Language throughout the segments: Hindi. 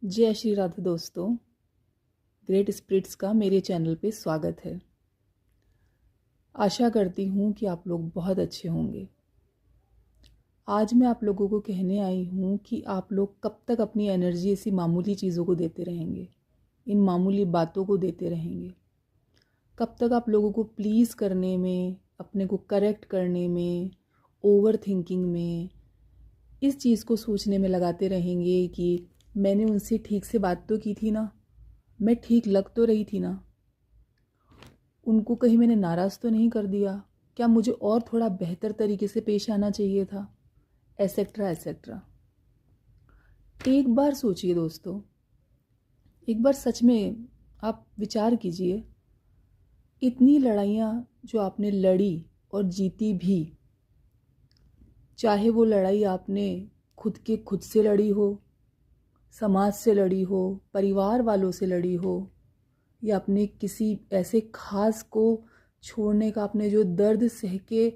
जय श्री राधे दोस्तों। ग्रेट स्पिरिट्स का मेरे चैनल पे स्वागत है। आशा करती हूँ कि आप लोग बहुत अच्छे होंगे। आज मैं आप लोगों को कहने आई हूँ कि आप लोग कब तक अपनी एनर्जी ऐसी मामूली चीज़ों को देते रहेंगे, इन मामूली बातों को देते रहेंगे। कब तक आप लोगों को प्लीज़ करने में, अपने को करेक्ट करने में, ओवर थिंकिंग में, इस चीज़ को सोचने में लगाते रहेंगे कि मैंने उनसे ठीक से बात तो की थी ना, मैं ठीक लग तो रही थी ना, उनको कहीं मैंने नाराज़ तो नहीं कर दिया, क्या मुझे और थोड़ा बेहतर तरीके से पेश आना चाहिए था, एसेट्रा एसेट्रा। एक बार सोचिए दोस्तों, एक बार सच में आप विचार कीजिए, इतनी लड़ाइयाँ जो आपने लड़ी और जीती भी, चाहे वो लड़ाई आपने खुद से लड़ी हो, समाज से लड़ी हो, परिवार वालों से लड़ी हो, या अपने किसी ऐसे खास को छोड़ने का आपने जो दर्द सह के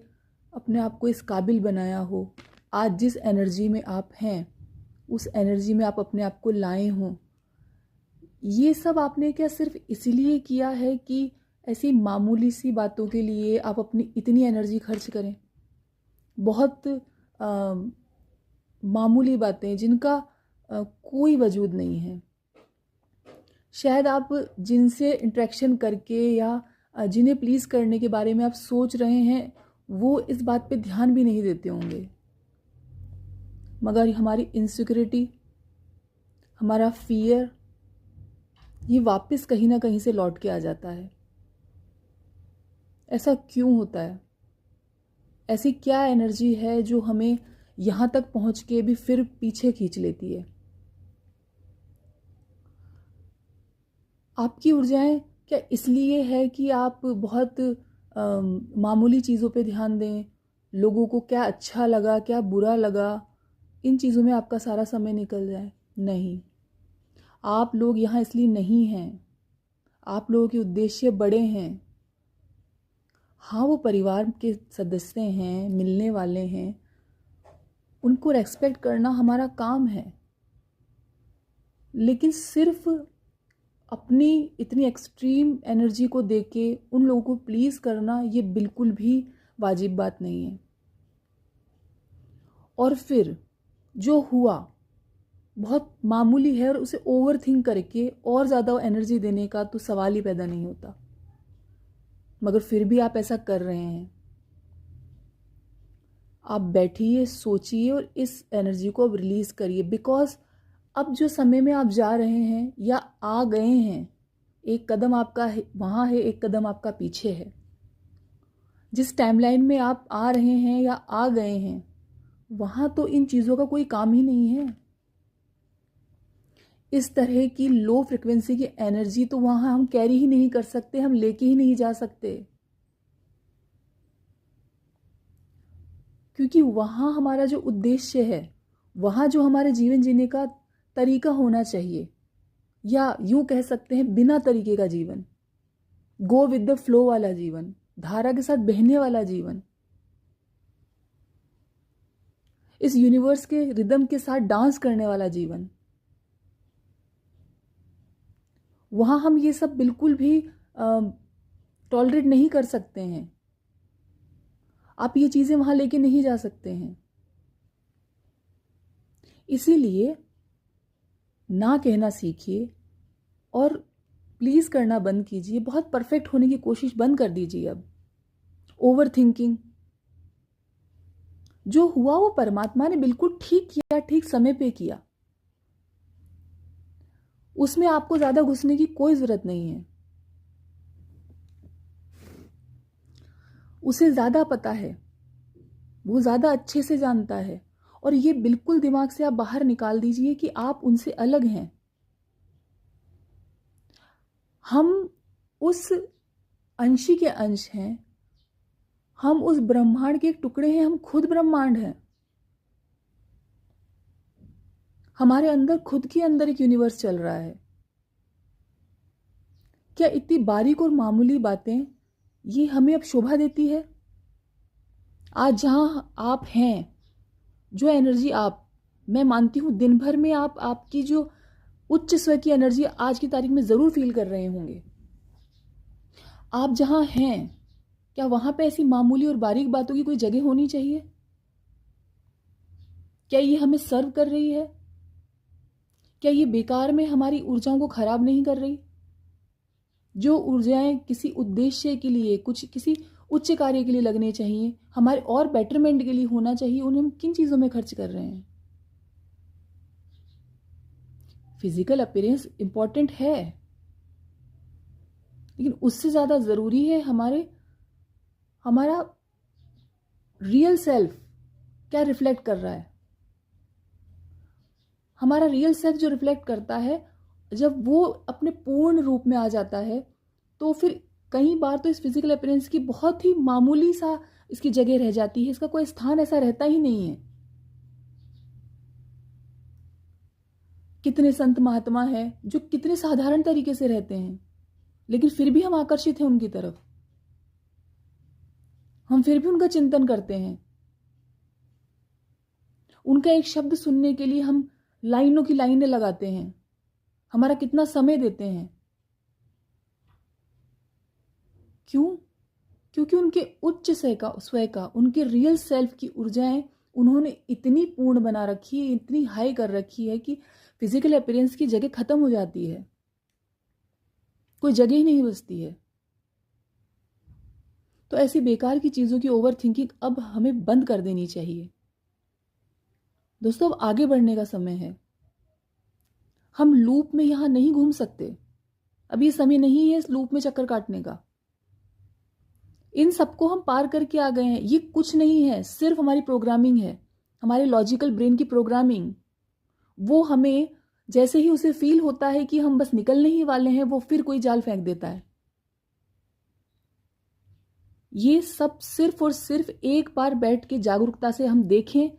अपने आप को इस काबिल बनाया हो, आज जिस एनर्जी में आप हैं उस एनर्जी में आप अपने आप को लाए हों, ये सब आपने क्या सिर्फ इसलिए किया है कि ऐसी मामूली सी बातों के लिए आप अपनी इतनी एनर्जी खर्च करें? बहुत मामूली बातें जिनका कोई वजूद नहीं है। शायद आप जिनसे इंटरेक्शन करके या जिन्हें प्लीज़ करने के बारे में आप सोच रहे हैं, वो इस बात पे ध्यान भी नहीं देते होंगे, मगर हमारी इनसिक्योरिटी, हमारा फियर, ये वापस कहीं ना कहीं से लौट के आ जाता है। ऐसा क्यों होता है? ऐसी क्या एनर्जी है जो हमें यहाँ तक पहुँच के भी फिर पीछे खींच लेती है? आपकी ऊर्जाएं क्या इसलिए है कि आप बहुत मामूली चीज़ों पे ध्यान दें, लोगों को क्या अच्छा लगा, क्या बुरा लगा, इन चीज़ों में आपका सारा समय निकल जाए? नहीं, आप लोग यहाँ इसलिए नहीं हैं। आप लोगों के उद्देश्य बड़े हैं। हाँ, वो परिवार के सदस्य हैं, मिलने वाले हैं, उनको रेस्पेक्ट करना हमारा काम है, लेकिन सिर्फ अपनी इतनी एक्सट्रीम एनर्जी को देके उन लोगों को प्लीज़ करना, ये बिल्कुल भी वाजिब बात नहीं है। और फिर जो हुआ बहुत मामूली है और उसे ओवर थिंक करके और ज़्यादा एनर्जी देने का तो सवाल ही पैदा नहीं होता, मगर फिर भी आप ऐसा कर रहे हैं। आप बैठिए, सोचिए और इस एनर्जी को अब रिलीज़ करिए, बिकॉज अब जो समय में आप जा रहे हैं या आ गए हैं, एक कदम आपका वहाँ है, एक कदम आपका पीछे है। जिस टाइमलाइन में आप आ रहे हैं या आ गए हैं, वहाँ तो इन चीज़ों का कोई काम ही नहीं है। इस तरह की लो फ्रिक्वेंसी की एनर्जी तो वहाँ हम कैरी ही नहीं कर सकते, हम लेके ही नहीं जा सकते, क्योंकि वहाँ हमारा जो उद्देश्य है, वहाँ जो हमारे जीवन जीने का तरीका होना चाहिए, या यूँ कह सकते हैं बिना तरीके का जीवन, गो विद द फ्लो वाला जीवन, धारा के साथ बहने वाला जीवन, इस यूनिवर्स के रिदम के साथ डांस करने वाला जीवन, वहाँ हम ये सब बिल्कुल भी टॉलरेट नहीं कर सकते हैं। आप ये चीज़ें वहाँ लेके नहीं जा सकते हैं। इसीलिए ना कहना सीखिए और प्लीज़ करना बंद कीजिए। बहुत परफेक्ट होने की कोशिश बंद कर दीजिए। अब ओवर थिंकिंग, जो हुआ वो परमात्मा ने बिल्कुल ठीक किया, ठीक समय पे किया, उसमें आपको ज़्यादा घुसने की कोई ज़रूरत नहीं है। उसे ज़्यादा पता है, वो ज़्यादा अच्छे से जानता है, और ये बिल्कुल दिमाग से आप बाहर निकाल दीजिए कि आप उनसे अलग हैं। हम उस अंशी के अंश हैं, हम उस ब्रह्मांड के एक टुकड़े हैं, हम खुद ब्रह्मांड हैं। हमारे अंदर खुद के अंदर एक यूनिवर्स चल रहा है। क्या इतनी बारीक और मामूली बातें ये हमें अब शोभा देती है? आज जहां आप हैं, जो एनर्जी आप, मैं मानती हूँ दिन भर में आप आपकी जो उच्च स्व की एनर्जी आज की तारीख में जरूर फील कर रहे होंगे। आप जहां हैं, क्या वहां पे ऐसी मामूली और बारीक बातों की कोई जगह होनी चाहिए? क्या ये हमें सर्व कर रही है? क्या ये बेकार में हमारी ऊर्जाओं को खराब नहीं कर रही? जो ऊर्जाएं किसी उद्देश्य के लिए, किसी उच्च कार्य के लिए लगने चाहिए, हमारे और बेटरमेंट के लिए होना चाहिए, उन्हें हम किन चीजों में खर्च कर रहे हैं? फिजिकल अपीयरेंस इंपॉर्टेंट है, लेकिन उससे ज्यादा जरूरी है हमारा रियल सेल्फ क्या रिफ्लेक्ट कर रहा है। हमारा रियल सेल्फ जो रिफ्लेक्ट करता है, जब वो अपने पूर्ण रूप में आ जाता है, तो फिर कई बार तो इस फिजिकल अपीयरेंस की बहुत ही मामूली सा इसकी जगह रह जाती है, इसका कोई स्थान ऐसा रहता ही नहीं है। कितने संत महात्मा हैं जो कितने साधारण तरीके से रहते हैं, लेकिन फिर भी हम आकर्षित हैं उनकी तरफ, हम फिर भी उनका चिंतन करते हैं। उनका एक शब्द सुनने के लिए हम लाइनों की लाइनें लगाते हैं, हमारा कितना समय देते हैं। क्यों? क्योंकि उनके उच्च स्व का उनके रियल सेल्फ की ऊर्जाएं उन्होंने इतनी पूर्ण बना रखी है, इतनी हाई कर रखी है कि फिजिकल अपीयरेंस की जगह खत्म हो जाती है, कोई जगह ही नहीं बचती है। तो ऐसी बेकार की चीजों की ओवर थिंकिंग अब हमें बंद कर देनी चाहिए। दोस्तों, अब आगे बढ़ने का समय है। हम लूप में यहां नहीं घूम सकते, अब ये समय नहीं है इस लूप में चक्कर काटने का। इन सबको हम पार करके आ गए हैं। ये कुछ नहीं है, सिर्फ हमारी प्रोग्रामिंग है, हमारे लॉजिकल ब्रेन की प्रोग्रामिंग। वो हमें जैसे ही उसे फील होता है कि हम बस निकलने ही वाले हैं, वो फिर कोई जाल फेंक देता है। ये सब सिर्फ और सिर्फ एक बार बैठ के जागरूकता से हम देखें,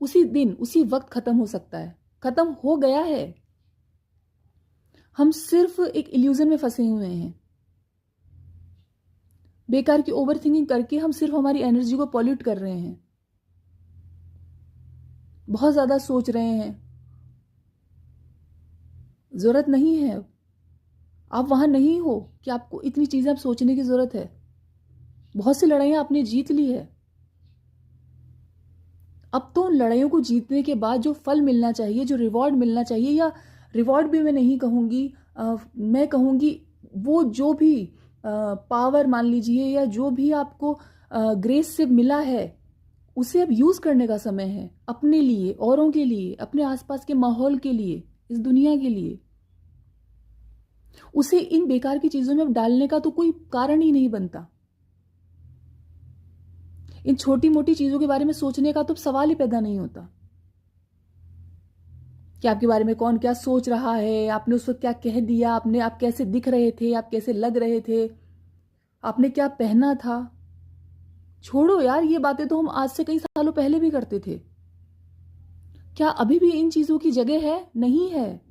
उसी दिन उसी वक्त खत्म हो सकता है, खत्म हो गया है। हम सिर्फ एक इल्यूजन में फंसे हुए हैं। बेकार की ओवर थिंकिंग करके हम सिर्फ हमारी एनर्जी को पॉल्यूट कर रहे हैं, बहुत ज्यादा सोच रहे हैं। जरूरत नहीं है, आप वहां नहीं हो कि आपको इतनी चीजें अब सोचने की जरूरत है। बहुत सी लड़ाइयां आपने जीत ली है। अब तो उन लड़ाइयों को जीतने के बाद जो फल मिलना चाहिए, जो रिवॉर्ड मिलना चाहिए, या रिवॉर्ड भी मैं नहीं कहूंगी, मैं कहूंगी वो जो भी पावर मान लीजिए, या जो भी आपको ग्रेस से मिला है, उसे अब यूज करने का समय है, अपने लिए, औरों के लिए, अपने आसपास के माहौल के लिए, इस दुनिया के लिए। उसे इन बेकार की चीजों में अब डालने का तो कोई कारण ही नहीं बनता। इन छोटी मोटी चीजों के बारे में सोचने का तो सवाल ही पैदा नहीं होता कि आपके बारे में कौन क्या सोच रहा है, आपने उस वक्त क्या कह दिया, आप कैसे दिख रहे थे, आप कैसे लग रहे थे, आपने क्या पहना था। छोड़ो यार, ये बातें तो हम आज से कई सालों पहले भी करते थे। क्या अभी भी इन चीजों की जगह है? नहीं है।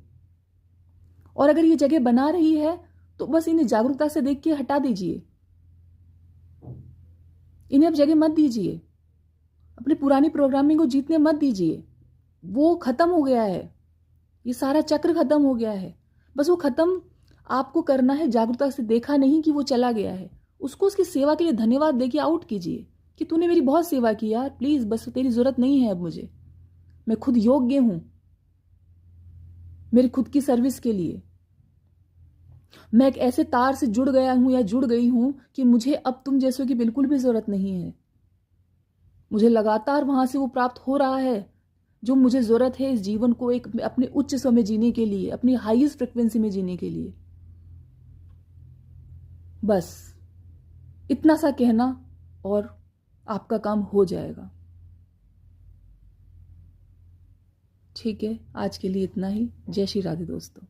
और अगर ये जगह बना रही है तो बस इन्हें जागरूकता से देख के हटा दीजिए, इन्हें अब जगह मत दीजिए, अपनी पुरानी प्रोग्रामिंग को जीतने मत दीजिए। वो खत्म हो गया है, ये सारा चक्र खत्म हो गया है। बस वो खत्म आपको करना है, जागरूकता से देखा नहीं कि वो चला गया है, उसको उसकी सेवा के लिए धन्यवाद देके आउट कीजिए कि तूने मेरी बहुत सेवा की यार, प्लीज बस तेरी जरूरत नहीं है अब मुझे, मैं खुद योग्य हूं मेरी खुद की सर्विस के लिए। मैं एक ऐसे तार से जुड़ गया हूं या जुड़ गई हूं कि मुझे अब तुम जैसों की बिल्कुल भी जरूरत नहीं है। मुझे लगातार वहां से वो प्राप्त हो रहा है जो मुझे जरूरत है इस जीवन को एक अपने उच्च स्व में जीने के लिए, अपनी हाईएस्ट फ्रिक्वेंसी में जीने के लिए। बस इतना सा कहना और आपका काम हो जाएगा। ठीक है, आज के लिए इतना ही। जय श्री राधे दोस्तों।